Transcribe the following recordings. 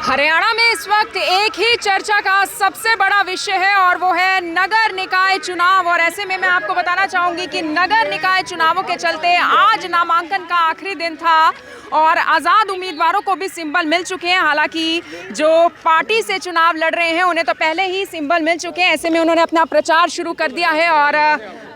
हरियाणा में इस वक्त एक ही चर्चा का सबसे बड़ा विषय है और वो है नगर निकाय चुनाव। और ऐसे में मैं आपको बताना चाहूंगी कि नगर निकाय चुनावों के चलते आज नामांकन का आखिरी दिन था और आज़ाद उम्मीदवारों को भी सिंबल मिल चुके हैं। हालांकि जो पार्टी से चुनाव लड़ रहे हैं उन्हें तो पहले ही सिंबल मिल चुके हैं। ऐसे में उन्होंने अपना प्रचार शुरू कर दिया है और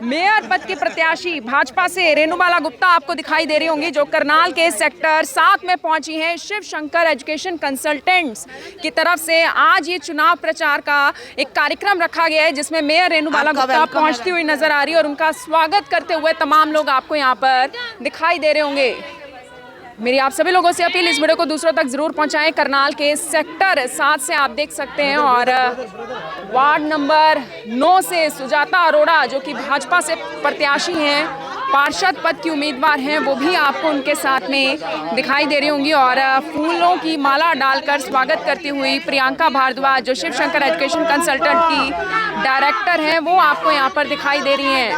मेयर पद की प्रत्याशी भाजपा से रेणुबाला गुप्ता आपको दिखाई दे रही होंगी, जो करनाल के सेक्टर 7 में पहुंची हैं। शिव शंकर एजुकेशन कंसल्टेंट्स की तरफ से आज ये चुनाव प्रचार का एक कार्यक्रम रखा गया है जिसमें मेयर रेणुबाला गुप्ता पहुंचती हुई नजर आ रही है और उनका स्वागत करते हुए तमाम लोग आपको यहाँ पर दिखाई दे रहे होंगे। मेरी आप सभी लोगों से अपील, इस वीडियो को दूसरों तक जरूर पहुंचाएं। करनाल के सेक्टर 7 से आप देख सकते हैं और वार्ड नंबर 9 से सुजाता अरोड़ा जो कि भाजपा से प्रत्याशी हैं, पार्षद पद की उम्मीदवार हैं, वो भी आपको उनके साथ में दिखाई दे रही होंगी। और फूलों की माला डालकर स्वागत करती हुई प्रियंका भारद्वाज जो शिव शंकर एजुकेशन कंसल्टेंट की डायरेक्टर हैं, वो आपको यहाँ पर दिखाई दे रही हैं।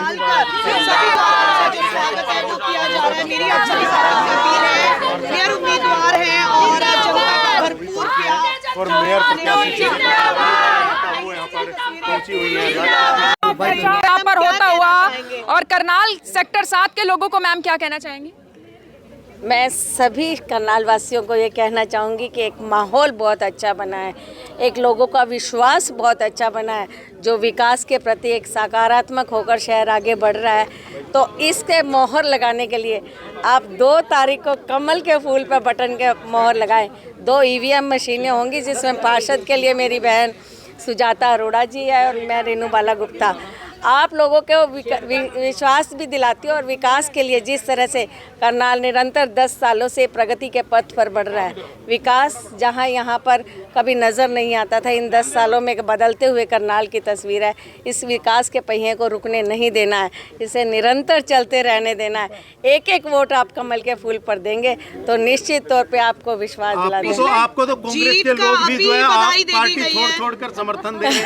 मेयर उम्मीदवार हैं और जनता भरपूर और मेयर प्रत्याशी वो यहाँ पर पहुंची हुई है यहाँ पर होता हुआ। और करनाल सेक्टर 7 के लोगों को मैम क्या कहना चाहेंगी? मैं सभी करनाल वासियों को ये कहना चाहूँगी कि एक माहौल बहुत अच्छा बना है, एक लोगों का विश्वास बहुत अच्छा बना है, जो विकास के प्रति एक सकारात्मक होकर शहर आगे बढ़ रहा है। तो इसके मोहर लगाने के लिए आप 2 तारीख को कमल के फूल पर बटन के मोहर लगाएं। 2 ईवीएम मशीनें होंगी जिसमें पार्षद के लिए मेरी बहन सुजाता अरोड़ा जी है और मैं रेणुबाला गुप्ता। आप लोगों को विश्वास भी दिलाती हूँ और विकास के लिए जिस तरह से करनाल निरंतर 10 सालों से प्रगति के पथ पर बढ़ रहा है, विकास जहाँ यहाँ पर कभी नज़र नहीं आता था, इन 10 सालों में बदलते हुए करनाल की तस्वीर है। इस विकास के पहिए को रुकने नहीं देना है, इसे निरंतर चलते रहने देना है। एक एक वोट आप कमल के फूल पर देंगे तो निश्चित तौर पर आपको विश्वास दिला देंगे। आपको तो कांग्रेस के लोग भी जो है पार्टी छोड़ समर्थन देंगे।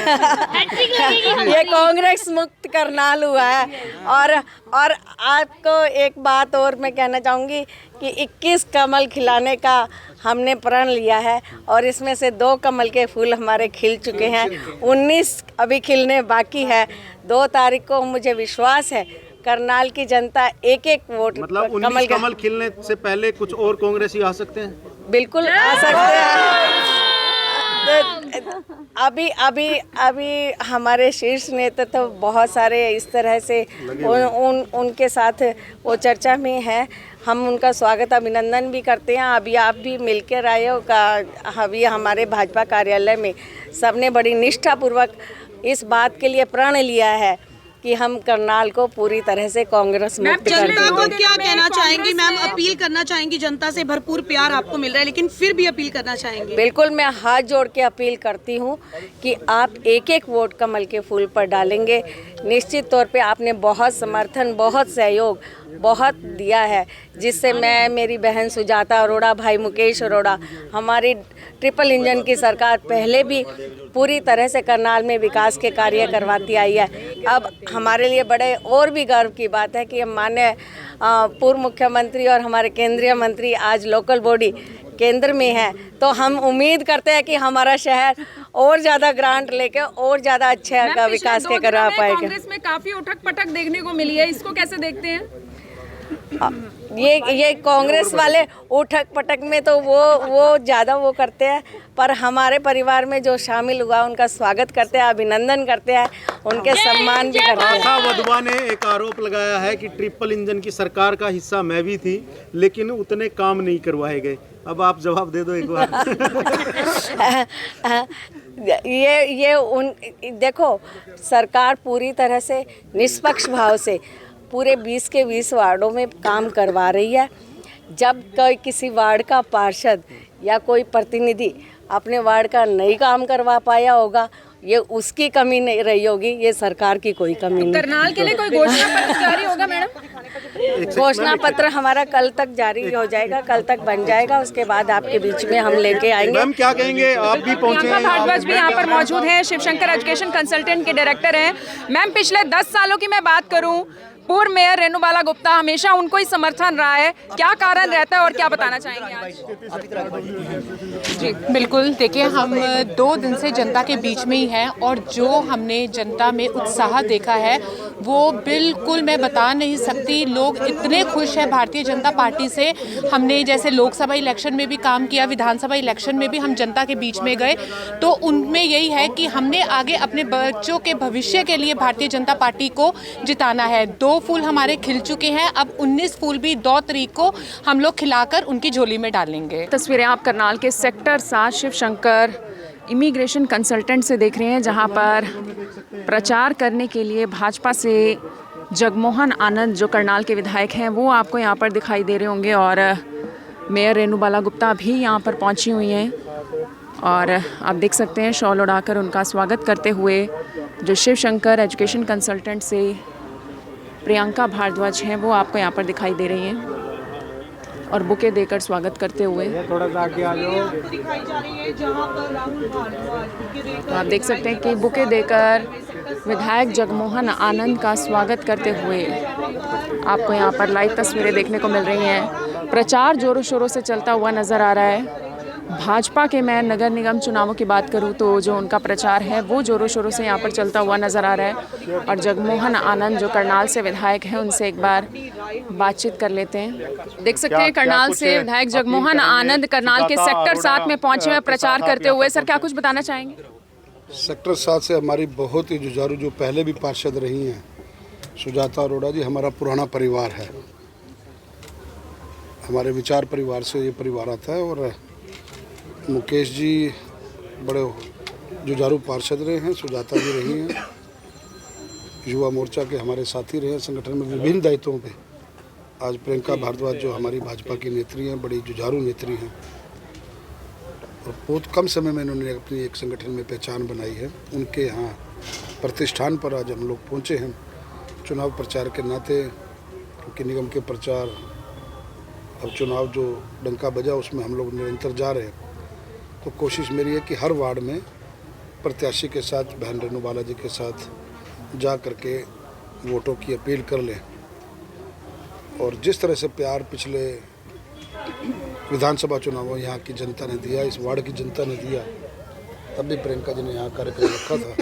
ये कांग्रेस मुक्त करनाल हुआ है। और आपको एक बात और मैं कहना चाहूँगी कि 21 कमल खिलाने का हमने प्रण लिया है और इसमें से 2 कमल के फूल हमारे खिल चुके हैं, 19 अभी खिलने बाकी है। 2 तारीख को मुझे विश्वास है करनाल की जनता एक एक वोट मतलब 19 कमल खिलने से पहले कुछ और कांग्रेसी आ सकते हैं? बिल्कुल आ सकते हैं। अभी हमारे शीर्ष नेता तो बहुत सारे इस तरह से उनके साथ वो चर्चा में है। हम उनका स्वागत अभिनंदन भी करते हैं। अभी आप भी मिलकर आए हो अभी हमारे भाजपा कार्यालय में सबने बड़ी निष्ठापूर्वक इस बात के लिए प्रण लिया है कि हम करनाल को पूरी तरह से कांग्रेस मुक्त कर देंगे। जनता को क्या कहना चाहेंगी मैम? अपील करना चाहेंगी? जनता से भरपूर प्यार आपको मिल रहा है लेकिन फिर भी अपील करना चाहेंगी? बिल्कुल, मैं हाथ जोड़ के अपील करती हूँ कि आप एक एक वोट कमल के फूल पर डालेंगे। निश्चित तौर पे आपने बहुत समर्थन, बहुत सहयोग, बहुत दिया है, जिससे मैं, मेरी बहन सुजाता अरोड़ा, भाई मुकेश अरोड़ा, हमारी ट्रिपल इंजन की सरकार पहले भी पूरी तरह से करनाल में विकास के कार्य करवाती आई है। अब हमारे लिए बड़े और भी गर्व की बात है कि हम माननीय पूर्व मुख्यमंत्री और हमारे केंद्रीय मंत्री आज लोकल बॉडी केंद्र में है, तो हम उम्मीद करते हैं कि हमारा शहर और ज़्यादा ग्रांट लेके और ज़्यादा अच्छा का विकास के करवा पाएगा। कांग्रेस में काफी उठक पटक देखने को मिली है, इसको कैसे देखते हैं? ये कांग्रेस वाले उठक पटक में तो वो ज़्यादा वो करते हैं, पर हमारे परिवार में जो शामिल हुआ उनका स्वागत करते हैं, अभिनंदन करते हैं, उनके सम्मान भी करते हैं। आशा वधवा ने एक आरोप लगाया है कि ट्रिपल इंजन की सरकार का हिस्सा मैं भी थी लेकिन उतने काम नहीं करवाए गए। अब आप जवाब दे दो एक बार। देखो, सरकार पूरी तरह से निष्पक्ष भाव से पूरे 20 के 20 वार्डों में काम करवा रही है। जब कोई किसी वार्ड का पार्षद या कोई प्रतिनिधि अपने वार्ड का नहीं काम करवा पाया होगा ये उसकी कमी नहीं रही होगी, ये सरकार की कोई कमी नहीं। करनाल के लिए कोई घोषणा पत्र जारी होगा मैडम? घोषणा पत्र हमारा कल तक जारी हो जाएगा, कल तक बन जाएगा, उसके बाद आपके बीच में हम लेके आएंगे। मैम क्या कहेंगे, आप भी पहुंचे प्रियंका हैं, भारद्वाज भी यहाँ पर मौजूद हैं, शिवशंकर एजुकेशन कंसल्टेंट के डायरेक्टर हैं। मैम पिछले 10 सालों की मैं बात करूं, पूर्व मेयर रेणुबाला गुप्ता हमेशा उनको ही समर्थन रहा है, क्या कारण रहता है और क्या बताना चाहेंगे आज? जी बिल्कुल, देखिए हम 2 दिन से जनता के बीच में ही हैं और जो हमने जनता में उत्साह देखा है वो बिल्कुल मैं बता नहीं सकती। लोग इतने खुश हैं भारतीय जनता पार्टी से। हमने जैसे लोकसभा इलेक्शन में भी काम किया, विधानसभा इलेक्शन में भी हम जनता के बीच में गए, तो उनमें यही है कि हमने आगे अपने बच्चों के भविष्य के लिए भारतीय जनता पार्टी को जिताना है। 2 फूल हमारे खिल चुके हैं, अब 19 फूल भी 2 तारीख को हम लोग खिलाकर उनकी झोली में डालेंगे। तस्वीरें आप करनाल के सेक्टर 7 शिवशंकर इमिग्रेशन कंसल्टेंट से देख रहे हैं, जहां पर प्रचार करने के लिए भाजपा से जगमोहन आनंद जो करनाल के विधायक हैं वो आपको यहां पर दिखाई दे रहे होंगे और मेयर रेणुबाला गुप्ता भी यहां पर पहुंची हुई हैं और आप देख सकते हैं शॉल उड़ाकर उनका स्वागत करते हुए जो शिवशंकर एजुकेशन कंसल्टेंट से प्रियंका भारद्वाज हैं वो आपको यहाँ पर दिखाई दे रही हैं और बुके देकर स्वागत करते हुए। थोड़ा सा आगे आ जाओ। तो आप देख सकते हैं कि बुके देकर विधायक जगमोहन आनंद का स्वागत करते हुए आपको यहाँ पर लाइव तस्वीरें देखने को मिल रही हैं। प्रचार जोरों शोरों से चलता हुआ नज़र आ रहा है। भाजपा के मैं नगर निगम चुनावों की बात करूं तो जो उनका प्रचार है वो जोरों शोरों से यहाँ पर चलता हुआ नज़र आ रहा है और जगमोहन आनंद जो करनाल से विधायक हैं उनसे एक बार बातचीत कर लेते हैं। देख सकते हैं करनाल से विधायक जगमोहन आनंद करनाल के सेक्टर 7 में पहुंचे हुए प्रचार करते हुए। सर क्या कुछ बताना चाहेंगे? सेक्टर 7 से हमारी बहुत ही जुझारू जो पहले भी पार्षद रही हैं सुजाता अरोड़ा जी हमारा पुराना परिवार है। हमारे विचार परिवार से ये परिवार आता है और मुकेश जी बड़े जुझारू पार्षद रहे हैं, सुजाता जी रही हैं, युवा मोर्चा के हमारे साथी रहे हैं, संगठन में विभिन्न दायित्वों पे। आज प्रियंका भारद्वाज जो हमारी भाजपा की नेत्री हैं, बड़ी जुझारू नेत्री हैं और बहुत कम समय में इन्होंने अपनी एक संगठन में पहचान बनाई है। उनके यहाँ प्रतिष्ठान पर आज हम लोग पहुँचे हैं चुनाव प्रचार के नाते, क्योंकि निगम के प्रचार अब चुनाव जो डंका बजा उसमें हम लोग निरंतर जा रहे हैं। तो कोशिश मेरी है कि हर वार्ड में प्रत्याशी के साथ बहन रेणुबाला जी के साथ जा करके वोटों की अपील कर लें और जिस तरह से प्यार पिछले विधानसभा चुनावों यहाँ की जनता ने दिया, इस वार्ड की जनता ने दिया, तब भी प्रियंका जी ने यहाँ कार्यक्रम रखा था,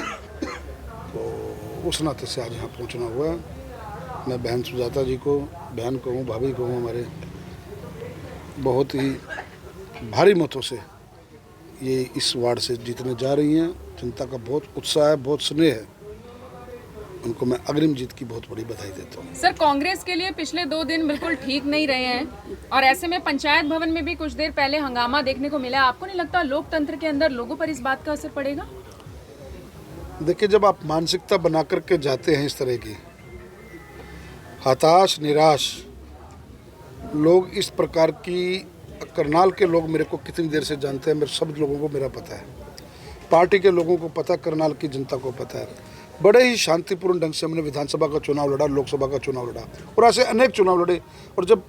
तो उस नाते से आज यहाँ पहुँचना हुआ। मैं बहन सुजाता जी को, बहन को हूँ, भाभी को हूँ, हमारे बहुत ही भारी मतों से ये इस वार्ड से जीतने जा रही हैं। जनता का बहुत उत्साह है, बहुत स्नेह है, उनको मैं अग्रिम जीत की बहुत बड़ी बधाई देता हूँ। सर कांग्रेस के लिए पिछले 2 दिन बिल्कुल ठीक नहीं रहे हैं और ऐसे में पंचायत भवन में भी कुछ देर पहले हंगामा देखने को मिला। आपको नहीं लगता लोकतंत्र के अंदर लोगों पर इस बात का असर पड़ेगा? देखिए, जब आप मानसिकता बना करके जाते हैं इस तरह की, हताश निराश लोग, इस प्रकार की, करनाल के लोग मेरे को कितनी देर से जानते हैं, मेरे सब लोगों को मेरा पता है, पार्टी के लोगों को पता, करनाल की जनता को पता है। बड़े ही शांतिपूर्ण ढंग से हमने विधानसभा का चुनाव लड़ा, लोकसभा का चुनाव लड़ा और ऐसे अनेक चुनाव लड़े। और जब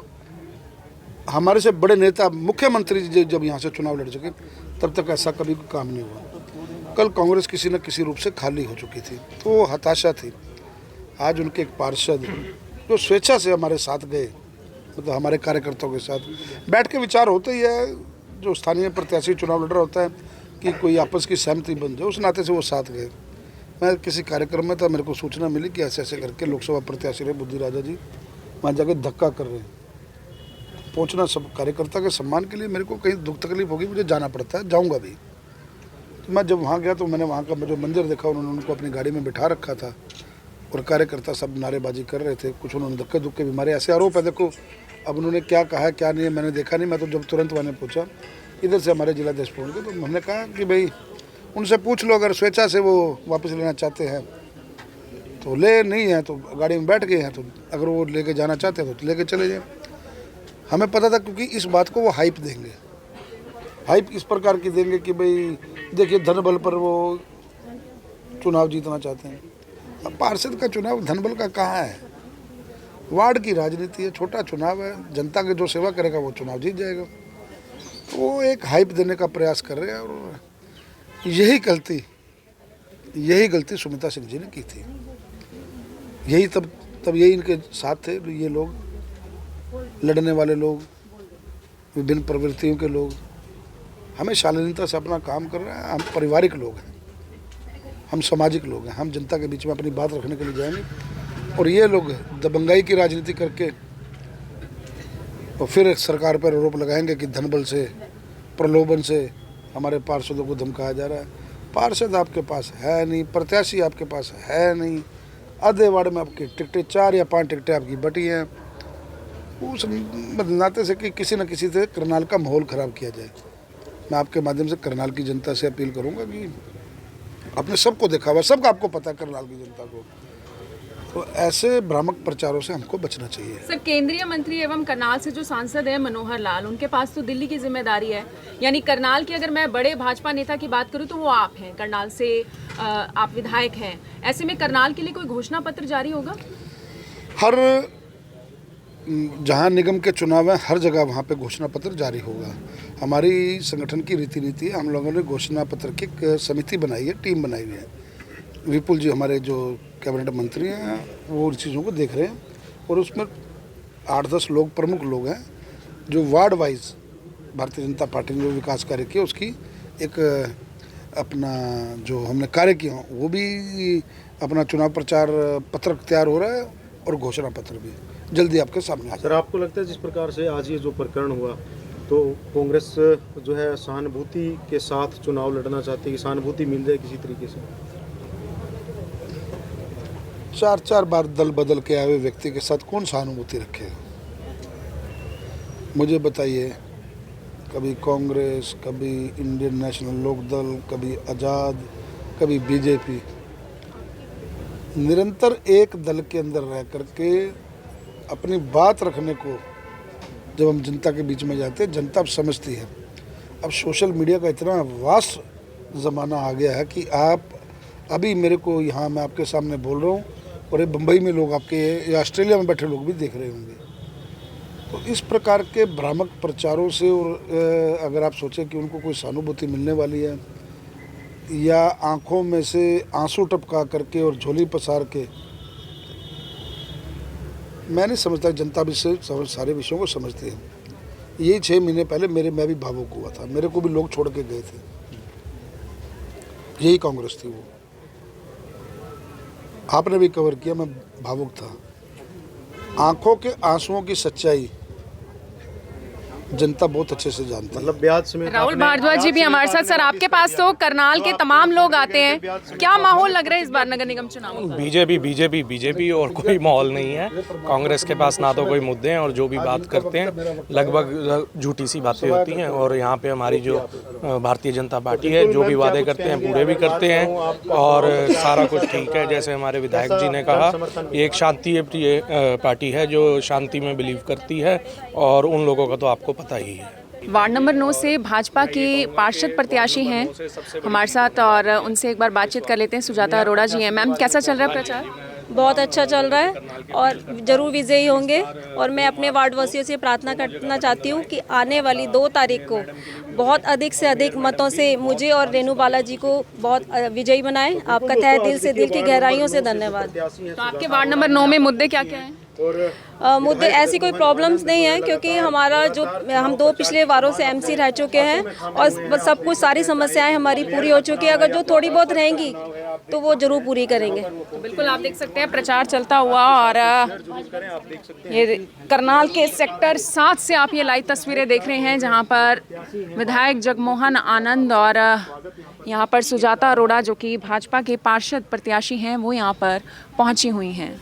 हमारे से बड़े नेता मुख्यमंत्री जी जब यहाँ से चुनाव लड़ चुके, तब तक ऐसा कभी काम नहीं हुआ। कल कांग्रेस किसी न किसी रूप से खाली हो चुकी थी, तो वो हताशा थी। आज उनके एक पार्षद जो स्वेच्छा से हमारे साथ गए, मतलब हमारे कार्यकर्ताओं के साथ बैठ के विचार होते ही है, जो स्थानीय प्रत्याशी चुनाव लड़ रहा होता है कि कोई आपस की सहमति बन जाए, उस नाते से वो साथ गए। मैं किसी कार्यक्रम में था, मेरे को सूचना मिली कि ऐसे ऐसे करके लोकसभा प्रत्याशी रहे बुद्धि राजा जी वहाँ जाके धक्का कर रहे हैं। पहुँचना सब कार्यकर्ता के सम्मान के लिए, मेरे को कहीं दुख तकलीफ होगी, मुझे जाना पड़ता है, जाऊँगा भी। तो मैं जब वहाँ गया तो मैंने वहाँ का जो मंदिर देखा, उन्होंने उनको अपनी गाड़ी में बिठा रखा था और कार्यकर्ता सब नारेबाजी कर रहे थे, कुछ उन्होंने धक्के धुक्के भी मारे, ऐसे आरोप है। देखो अब उन्होंने क्या कहा क्या नहीं है मैंने देखा नहीं, मैं तो जब तुरंत मैंने पूछा इधर से हमारे जिला अध्यक्ष पहुँच गए, तो हमने कहा कि भाई उनसे पूछ लो, अगर स्वेच्छा से वो वापस लेना चाहते हैं तो ले, नहीं है तो गाड़ी में बैठ गए हैं, तो अगर वो लेके जाना चाहते हैं तो लेके चले जाए। हमें पता था, क्योंकि इस बात को वो हाइप देंगे, हाइप इस प्रकार की देंगे कि भाई देखिए धन बल पर वो चुनाव जीतना चाहते हैं। अब पार्षद का चुनाव धनबल का कहाँ है, वार्ड की राजनीति है, छोटा चुनाव है, जनता की जो सेवा करेगा वो चुनाव जीत जाएगा। तो वो एक हाइप देने का प्रयास कर रहे हैं और यही गलती सुमित्रा सिंह जी ने की थी। यही तब यही इनके साथ थे ये लोग, लड़ने वाले लोग, विभिन्न प्रवृत्तियों के लोग। हमें शालीनता से अपना काम कर रहे हैं, हम पारिवारिक लोग हैं, हम सामाजिक लोग हैं, हम जनता के बीच में अपनी बात रखने के लिए जाएंगे। और ये लोग दबंगाई की राजनीति करके और फिर सरकार पर आरोप लगाएंगे कि धनबल से, प्रलोभन से हमारे पार्षदों को धमकाया जा रहा है। पार्षद आपके पास है नहीं, प्रत्याशी आपके पास है नहीं, आधे वार्ड में आपकी टिकटें 4 या 5 टिकटें आपकी बटी हैं। उस नाते से कि किसी न किसी से करनाल का माहौल ख़राब किया जाए। मैं आपके माध्यम से करनाल की जनता से अपील करूंगा कि आपने सबको देखा हुआ, सबका आपको पता है करनाल की जनता को, तो ऐसे भ्रामक प्रचारों से हमको बचना चाहिए। सर, केंद्रीय मंत्री एवं करनाल से जो सांसद है मनोहर लाल, उनके पास तो दिल्ली की जिम्मेदारी है, यानी करनाल की अगर मैं बड़े भाजपा नेता की बात करूं तो वो आप हैं, करनाल से आप विधायक हैं। ऐसे में करनाल के लिए कोई घोषणा पत्र जारी होगा? हर जहाँ निगम के चुनाव है हर जगह वहाँ पे घोषणा पत्र जारी होगा। हमारी संगठन की रीति नीति है, हम लोगों ने घोषणा पत्र की एक समिति बनाई है, टीम बनाई हुई है। विपुल जी हमारे जो कैबिनेट मंत्री हैं वो उन चीज़ों को देख रहे हैं और उसमें 8-10 लोग प्रमुख लोग हैं जो ward wise Bharatiya Janata party ने जो विकास कार्य किया उसकी एक अपना जो हमने कार्य किया वो भी अपना चुनाव प्रचार पत्रक तैयार हो रहा है और घोषणा पत्र भी जल्दी आपके सामने आ जाए। सर, आपको लगता है जिस प्रकार से आज ये जो प्रकरण हुआ तो कांग्रेस जो है सहानुभूति के साथ चुनाव लड़ना चाहती है कि सहानुभूति मिल जाए किसी तरीके से? 4 बार दल बदल के आए हुए व्यक्ति के साथ कौन सहानुभूति रखेगा? मुझे बताइए, कभी कांग्रेस, कभी इंडियन नेशनल लोकदल, कभी आज़ाद, कभी बीजेपी, निरंतर एक दल के अंदर रह करके अपनी बात रखने को जब हम जनता के बीच में जाते हैं जनता अब समझती है। अब सोशल मीडिया का इतना वास्ट ज़माना आ गया है कि आप अभी मेरे को यहाँ मैं आपके सामने बोल रहा हूँ और ये बम्बई में लोग आपके या ऑस्ट्रेलिया में बैठे लोग भी देख रहे होंगे। तो इस प्रकार के भ्रामक प्रचारों से और अगर आप सोचें कि उनको कोई सहानुभूति मिलने वाली है या आंखों में से आंसू टपका करके और झोली पसार के, मैं नहीं समझता जनता भी से सारे विषयों को समझती है। यही 6 महीने पहले मैं भी भावुक हुआ था, मेरे को भी लोग छोड़ के गए थे, यही कांग्रेस थी वो। आपने भी कवर किया, मैं भावुक था। आंखों के आंसुओं की सच्चाई जनता बहुत अच्छे से जानती है। मतलब ब्याज समेत राहुल भारद्वाज जी भी हमारे साथ। सर, आपके पास तो करनाल के तमाम लोग आते हैं, क्या माहौल लग रहा है इस बार नगर निगम चुनाव में? बीजेपी और कोई माहौल नहीं है। कांग्रेस के पास ना तो कोई मुद्दे हैं और जो भी बात करते हैं लगभग झूठी सी बातें होती हैं। और यहाँ पे हमारी जो भारतीय जनता पार्टी है जो भी वादे करते हैं पूरे भी करते हैं और सारा कुछ ठीक है। जैसे हमारे विधायक जी ने कहा, ये एक शांति प्रिय पार्टी है जो शांति में बिलीव करती है और उन लोगों का तो आपको पता ही है। वार्ड नंबर 9 से भाजपा के पार्षद प्रत्याशी हैं हमारे साथ और उनसे एक बार बातचीत कर लेते हैं। सुजाता अरोड़ा जी हैं। मैम, कैसा चल रहा है प्रचार? बहुत अच्छा चल रहा है और ज़रूर विजयी होंगे। और मैं अपने वार्ड वासियों से प्रार्थना करना चाहती हूँ कि आने वाली 2 तारीख को बहुत अधिक से अधिक मतों से मुझे और रेणु बालाजी को बहुत विजयी बनाएं। आपका तहे दिल से, दिल की गहराइयों से धन्यवाद। तो आपके वार्ड नंबर 9 में मुद्दे क्या क्या हैं? मुद्दे ऐसी कोई प्रॉब्लम्स नहीं है क्योंकि हमारा जो हम 2 पिछले वारों से एमसी रह चुके हैं और सब कुछ सारी समस्याएं हमारी पूरी हो चुकी है। अगर जो थोड़ी बहुत रहेंगी तो वो जरूर पूरी करेंगे। तो बिल्कुल आप देख सकते हैं प्रचार चलता हुआ और ये करनाल के सेक्टर 7 से आप ये लाइव तस्वीरें देख रहे हैं जहां पर विधायक जगमोहन आनंद और यहाँ पर सुजाता अरोड़ा जो कि भाजपा के पार्षद प्रत्याशी हैं वो यहाँ पर पहुंची हुई हैं।